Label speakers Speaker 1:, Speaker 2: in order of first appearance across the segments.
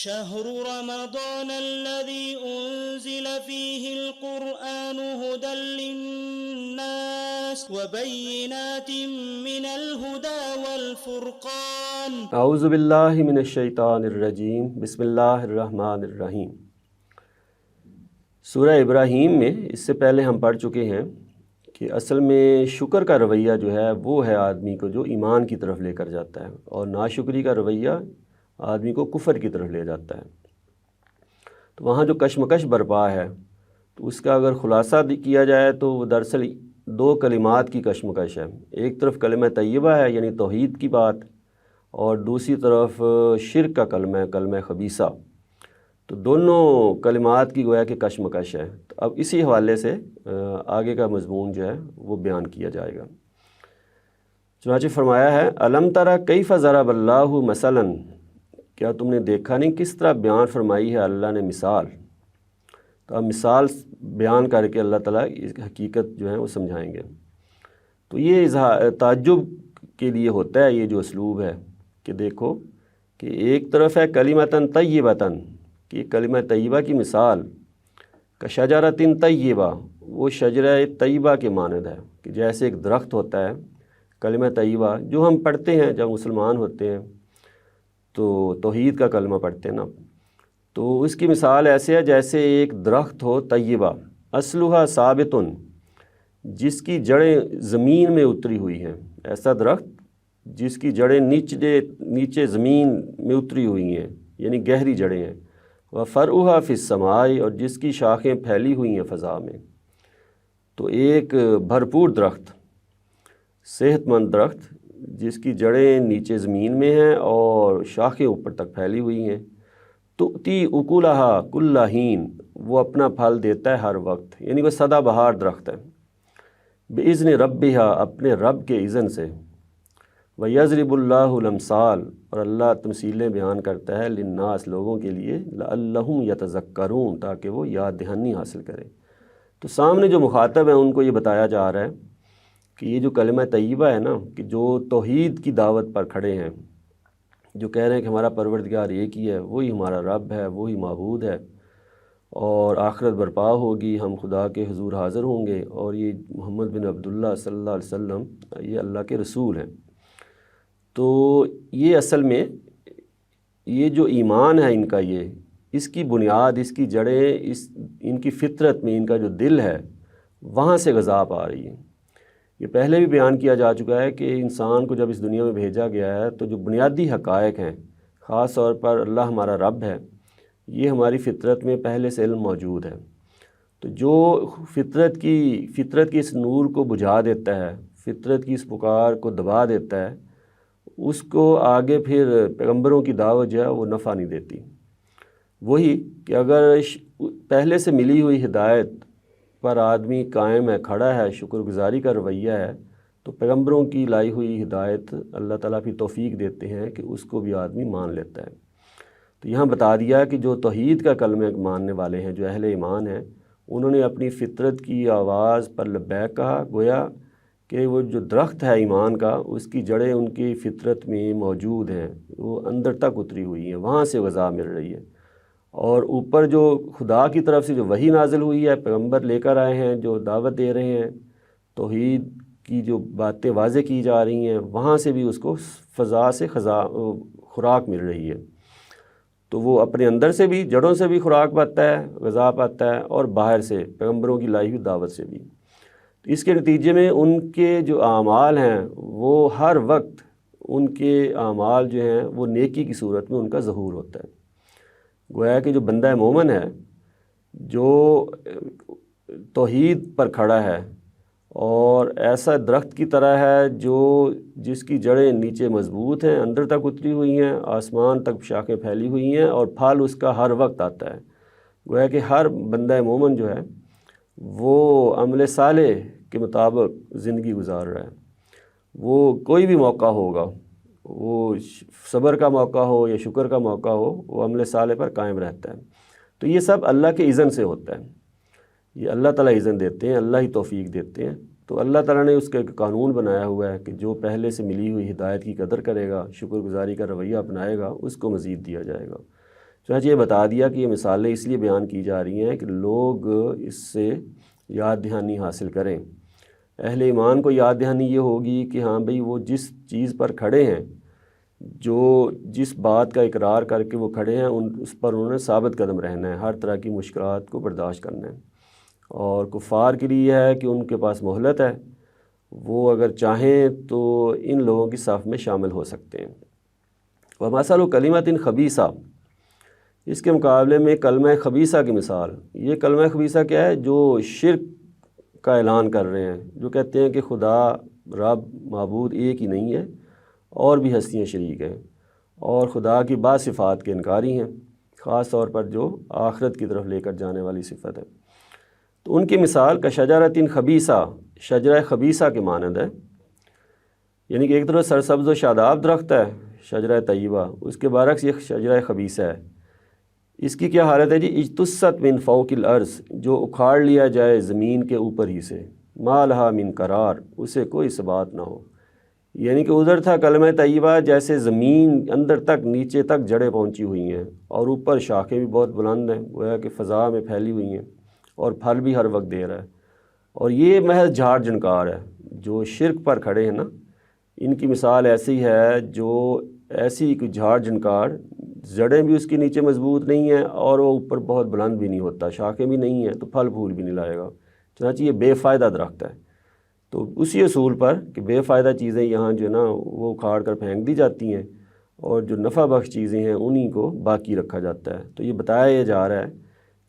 Speaker 1: شهر رمضان الذي أنزل فيه القرآن هدى للناس وبينات من الهدى والفرقان
Speaker 2: اعوذ باللہ من الشیطان الرجیم بسم اللہ الرحمن الرحیم۔ سورہ ابراہیم میں اس سے پہلے ہم پڑھ چکے ہیں کہ اصل میں شکر کا رویہ جو ہے وہ ہے آدمی کو جو ایمان کی طرف لے کر جاتا ہے، اور ناشکری کا رویہ آدمی کو کفر کی طرف لے جاتا ہے۔ تو وہاں جو کشمکش برپا ہے تو اس کا اگر خلاصہ کیا جائے تو وہ دراصل دو کلمات کی کشمکش ہے۔ ایک طرف کلمہ طیبہ ہے یعنی توحید کی بات، اور دوسری طرف شرک کا کلمہ خبیثہ۔ تو دونوں کلمات کی گویا کہ کشمکش ہے۔ تو اب اسی حوالے سے آگے کا مضمون جو ہے وہ بیان کیا جائے گا۔ چنانچہ فرمایا ہے الم تری کیف ضرب اللہ مثلا، کیا تم نے دیکھا نہیں کس طرح بیان فرمائی ہے اللہ نے مثال۔ تو اب مثال بیان کر کے اللہ تعالیٰ اس حقیقت جو ہے وہ سمجھائیں گے۔ تو یہ تعجب کے لیے ہوتا ہے یہ جو اسلوب ہے کہ دیکھو کہ ایک طرف ہے کلمۃ طیبۃ، کہ کلمہ طیبہ کی مثال کشجرۃ طیبہ، وہ شجرہ طیبہ کے مانند ہے کہ جیسے ایک درخت ہوتا ہے کلمہ طیبہ جو ہم پڑھتے ہیں جب مسلمان ہوتے ہیں تو توحید کا کلمہ پڑھتے ہیں نا، تو اس کی مثال ایسے ہے جیسے ایک درخت ہو طیبہ اصلھا ثابت، جس کی جڑیں زمین میں اتری ہوئی ہیں۔ ایسا درخت جس کی جڑیں نیچے زمین میں اتری ہوئی ہیں یعنی گہری جڑیں ہیں، وفرعھا فی السماء، اور جس کی شاخیں پھیلی ہوئی ہیں فضا میں۔ تو ایک بھرپور درخت، صحت مند درخت جس کی جڑیں نیچے زمین میں ہیں اور شاخیں اوپر تک پھیلی ہوئی ہیں۔ تؤتی اکلھا کل حین، وہ اپنا پھل دیتا ہے ہر وقت، یعنی وہ سدا بہار درخت ہے۔ باذن ربھا، اپنے رب کے اذن سے۔ وَيَضْرِبُ اللَّهُ الْأَمْثَالَ، اور اللہ تمثیلیں بیان کرتا ہے للناس، لوگوں کے لیے، لعلہم یتذکرون، تاکہ وہ یاد دہانی حاصل کریں۔ تو سامنے جو مخاطب ہیں ان کو یہ بتایا جا رہا ہے کہ یہ جو کلمہ طیبہ ہے نا، کہ جو توحید کی دعوت پر کھڑے ہیں، جو کہہ رہے ہیں کہ ہمارا پروردگار ایک ہی ہے، وہی ہمارا رب ہے، وہی معبود ہے، اور آخرت برپا ہوگی، ہم خدا کے حضور حاضر ہوں گے، اور یہ محمد بن عبداللہ صلی اللہ علیہ وسلم یہ اللہ کے رسول ہیں۔ تو یہ اصل میں یہ جو ایمان ہے ان کا، یہ اس کی بنیاد، اس کی جڑیں، ان کی فطرت میں، ان کا جو دل ہے وہاں سے غذا آ رہی ہے۔ یہ پہلے بھی بیان کیا جا چکا ہے کہ انسان کو جب اس دنیا میں بھیجا گیا ہے تو جو بنیادی حقائق ہیں، خاص طور پر اللہ ہمارا رب ہے، یہ ہماری فطرت میں پہلے سے علم موجود ہے۔ تو جو فطرت کی اس نور کو بجھا دیتا ہے، فطرت کی اس پکار کو دبا دیتا ہے، اس کو آگے پھر پیغمبروں کی دعوت جو ہے وہ نفع نہیں دیتی۔ وہی کہ اگر پہلے سے ملی ہوئی ہدایت پر آدمی قائم ہے، کھڑا ہے، شکر گزاری کا رویہ ہے، تو پیغمبروں کی لائی ہوئی ہدایت اللہ تعالیٰ پھر توفیق دیتے ہیں کہ اس کو بھی آدمی مان لیتا ہے۔ تو یہاں بتا دیا کہ جو توحید کا کلمہ ماننے والے ہیں، جو اہل ایمان ہیں، انہوں نے اپنی فطرت کی آواز پر لبیک کہا، گویا کہ وہ جو درخت ہے ایمان کا، اس کی جڑیں ان کی فطرت میں موجود ہیں، وہ اندر تک اتری ہوئی ہیں، وہاں سے غذا مل رہی ہے۔ اور اوپر جو خدا کی طرف سے جو وحی نازل ہوئی ہے، پیغمبر لے کر آئے ہیں جو دعوت دے رہے ہیں، توحید کی جو باتیں واضح کی جا رہی ہیں، وہاں سے بھی اس کو فضا سے خوراک مل رہی ہے۔ تو وہ اپنے اندر سے بھی، جڑوں سے بھی خوراک پاتا ہے، غذا پاتا ہے، اور باہر سے پیغمبروں کی لائی ہوئی دعوت سے بھی۔ اس کے نتیجے میں ان کے جو اعمال ہیں وہ ہر وقت، ان کے اعمال جو ہیں وہ نیکی کی صورت میں ان کا ظہور ہوتا ہے۔ گویا کہ جو بندہ مومن ہے، جو توحید پر کھڑا ہے اور ایسا درخت کی طرح ہے جس کی جڑیں نیچے مضبوط ہیں، اندر تک اتری ہوئی ہیں، آسمان تک شاخیں پھیلی ہوئی ہیں، اور پھل اس کا ہر وقت آتا ہے۔ گویا کہ ہر بندہ مومن جو ہے وہ عمل صالح کے مطابق زندگی گزار رہا ہے۔ وہ کوئی بھی موقع ہوگا، وہ صبر کا موقع ہو یا شکر کا موقع ہو، وہ عمل صالح پر قائم رہتا ہے۔ تو یہ سب اللہ کے اذن سے ہوتا ہے، یہ اللہ تعالیٰ اذن دیتے ہیں، اللہ ہی توفیق دیتے ہیں۔ تو اللہ تعالیٰ نے اس کا ایک قانون بنایا ہوا ہے کہ جو پہلے سے ملی ہوئی ہدایت کی قدر کرے گا، شکر گزاری کا رویہ اپنائے گا، اس کو مزید دیا جائے گا۔ چنانچہ یہ بتا دیا کہ یہ مثالیں اس لیے بیان کی جا رہی ہیں کہ لوگ اس سے یاد دہانی حاصل کریں۔ اہل ایمان کو یاد دہانی یہ ہوگی کہ ہاں بھئی وہ جس چیز پر کھڑے ہیں، جو جس بات کا اقرار کر کے وہ کھڑے ہیں، اس پر انہوں نے ثابت قدم رہنا ہے، ہر طرح کی مشکلات کو برداشت کرنا ہے۔ اور کفار کے لیے یہ ہے کہ ان کے پاس مہلت ہے، وہ اگر چاہیں تو ان لوگوں کی صف میں شامل ہو سکتے ہیں۔ وَمَثَلُ كَلِمَةٍ خَبِيثَةٍ، اس کے مقابلے میں کلمہ خبیثہ کی مثال۔ یہ کلمہ خبیثہ کیا ہے؟ جو شرک کا اعلان کر رہے ہیں، جو کہتے ہیں کہ خدا رب معبود ایک ہی نہیں ہے اور بھی ہستیاں شریک ہیں، اور خدا کی بعض صفات کے انکاری ہیں، خاص طور پر جو آخرت کی طرف لے کر جانے والی صفت ہے۔ تو ان کی مثال کشجرۃ خبیثہ، شجرہ خبیثہ کے مانند ہے، یعنی کہ ایک طرف سرسبز و شاداب درخت ہے شجرہ طیبہ، اس کے برعکس یہ شجرہ خبیثہ ہے۔ اس کی کیا حالت ہے جی؟ اجتثت من فوق الارض، جو اکھاڑ لیا جائے زمین کے اوپر ہی سے، ما لہا من قرار، اسے کوئی ثبات نہ ہو۔ یعنی کہ ادھر تھا کلمہ طیبہ جیسے زمین اندر تک نیچے تک جڑیں پہنچی ہوئی ہیں، اور اوپر شاخیں بھی بہت بلند ہیں، گویا کہ فضا میں پھیلی ہوئی ہیں، اور پھل بھی ہر وقت دے رہا ہے۔ اور یہ محض جھاڑ جھنکار ہے۔ جو شرک پر کھڑے ہیں نا، ان کی مثال ایسی ہے جو ایسی کوئی جھاڑ جھنکار، جڑیں بھی اس کے نیچے مضبوط نہیں ہیں اور وہ اوپر بہت بلند بھی نہیں ہوتا، شاخیں بھی نہیں ہیں، تو پھل پھول بھی نہیں لائے گا۔ چنانچہ یہ بے فائدہ درخت ہے۔ تو اسی اصول پر کہ بے فائدہ چیزیں یہاں جو ہے نا وہ اکھاڑ کر پھینک دی جاتی ہیں، اور جو نفع بخش چیزیں ہیں انہی کو باقی رکھا جاتا ہے۔ تو یہ بتایا جا رہا ہے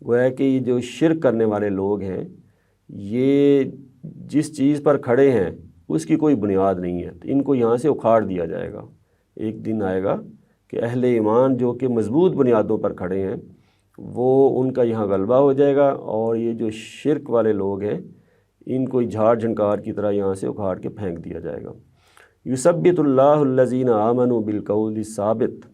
Speaker 2: گویا کہ یہ جو شرک کرنے والے لوگ ہیں، یہ جس چیز پر کھڑے ہیں اس کی کوئی بنیاد نہیں ہے، تو ان کو یہاں سے اکھاڑ دیا جائے گا۔ ایک دن آئے گا کہ اہل ایمان جو کہ مضبوط بنیادوں پر کھڑے ہیں، وہ ان کا یہاں غلبہ ہو جائے گا، اور یہ جو شرک والے لوگ ہیں ان کو جھاڑ جھنکار کی طرح یہاں سے اکھاڑ کے پھینک دیا جائے گا۔ یثبت اللہ الذین آمنوا بالقول الثابت،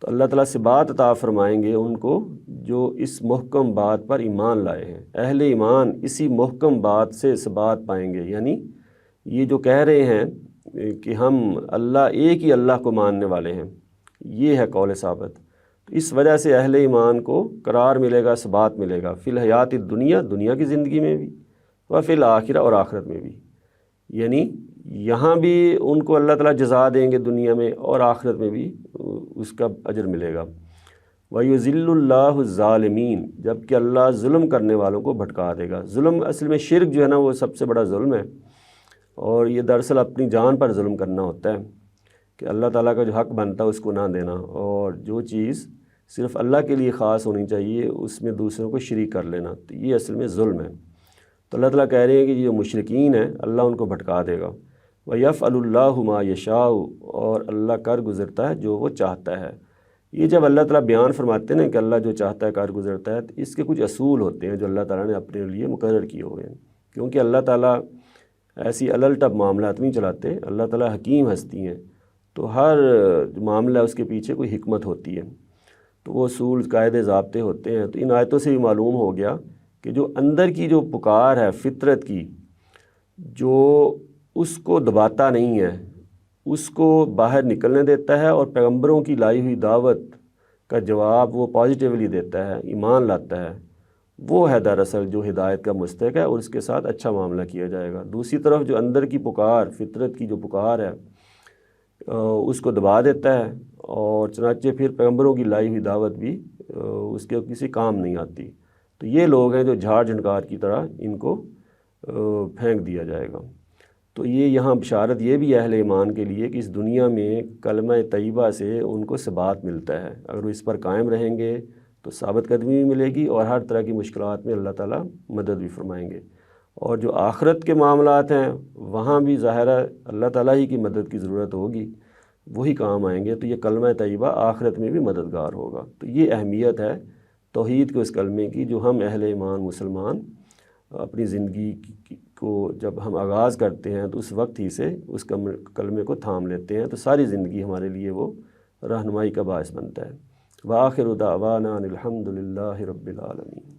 Speaker 2: تو اللہ تعالیٰ سے بات عطا فرمائیں گے ان کو جو اس محکم بات پر ایمان لائے ہیں۔ اہل ایمان اسی محکم بات سے ثبات پائیں گے، یعنی یہ جو کہہ رہے ہیں کہ ہم اللہ ایک ہی اللہ کو ماننے والے ہیں، یہ ہے قول ثابت۔ اس وجہ سے اہل ایمان کو قرار ملے گا، ثبات ملے گا، فی الحیات الدنیا، دنیا کی زندگی میں بھی، و فی الآخرہ، اور آخرت میں بھی۔ یعنی یہاں بھی ان کو اللہ تعالیٰ جزا دیں گے دنیا میں، اور آخرت میں بھی اس کا اجر ملے گا۔ وَيُذِلُّ اللَّهُ الظَّالِمِينَ، جبکہ اللہ ظلم کرنے والوں کو بھٹکا دے گا۔ ظلم اصل میں شرک جو ہے نا وہ سب سے بڑا ظلم ہے، اور یہ دراصل اپنی جان پر ظلم کرنا ہوتا ہے کہ اللہ تعالیٰ کا جو حق بنتا ہے اس کو نہ دینا، اور جو چیز صرف اللہ کے لیے خاص ہونی چاہیے اس میں دوسروں کو شریک کر لینا، تو یہ اصل میں ظلم ہے۔ تو اللہ تعالیٰ کہہ رہے ہیں کہ جو مشرکین ہیں اللہ ان کو بھٹکا دے گا۔ وَيَفْعَلُ اللَّهُ مَا يَشَاءُ، اور اللہ کر گزرتا ہے جو وہ چاہتا ہے۔ یہ جب اللہ تعالیٰ بیان فرماتے ہیں کہ اللہ جو چاہتا ہے کر گزرتا ہے، تو اس کے کچھ اصول ہوتے ہیں جو اللہ تعالیٰ نے اپنے لیے مقرر کیے ہوئے ہیں، کیونکہ اللہ تعالیٰ ایسی الٹپ معاملات نہیں چلاتے، اللہ تعالیٰ حکیم ہستی ہیں، تو ہر معاملہ اس کے پیچھے کوئی حکمت ہوتی ہے، تو وہ اصول قاعدے ضابطے ہوتے ہیں۔ تو ان آیتوں سے بھی معلوم ہو گیا کہ جو اندر کی جو پکار ہے فطرت کی، جو اس کو دباتا نہیں ہے، اس کو باہر نکلنے دیتا ہے، اور پیغمبروں کی لائی ہوئی دعوت کا جواب وہ پازیٹیولی دیتا ہے، ایمان لاتا ہے، وہ ہے دراصل جو ہدایت کا مستحق ہے، اور اس کے ساتھ اچھا معاملہ کیا جائے گا۔ دوسری طرف جو اندر کی پکار، فطرت کی جو پکار ہے، اس کو دبا دیتا ہے، اور چنانچہ پھر پیغمبروں کی لائی ہوئی دعوت بھی اس کے کسی کام نہیں آتی۔ تو یہ لوگ ہیں جو جھاڑ جھنکار کی طرح ان کو پھینک دیا جائے گا۔ تو یہ یہاں بشارت یہ بھی اہل ایمان کے لیے کہ اس دنیا میں کلمہ طیبہ سے ان کو ثبات ملتا ہے، اگر وہ اس پر قائم رہیں گے تو ثابت قدمی بھی ملے گی، اور ہر طرح کی مشکلات میں اللہ تعالیٰ مدد بھی فرمائیں گے۔ اور جو آخرت کے معاملات ہیں وہاں بھی ظاہر ہے اللہ تعالیٰ ہی کی مدد کی ضرورت ہوگی، وہی کام آئیں گے، تو یہ کلمہ طیبہ آخرت میں بھی مددگار ہوگا۔ تو یہ اہمیت ہے توحید کے اس کلمے کی، جو ہم اہل ایمان مسلمان اپنی زندگی کو جب ہم آغاز کرتے ہیں تو اس وقت ہی سے اس کلمے کو تھام لیتے ہیں، تو ساری زندگی ہمارے لیے وہ رہنمائی کا باعث بنتا ہے۔ وآخر دعوانا الحمد للہ رب العالمین۔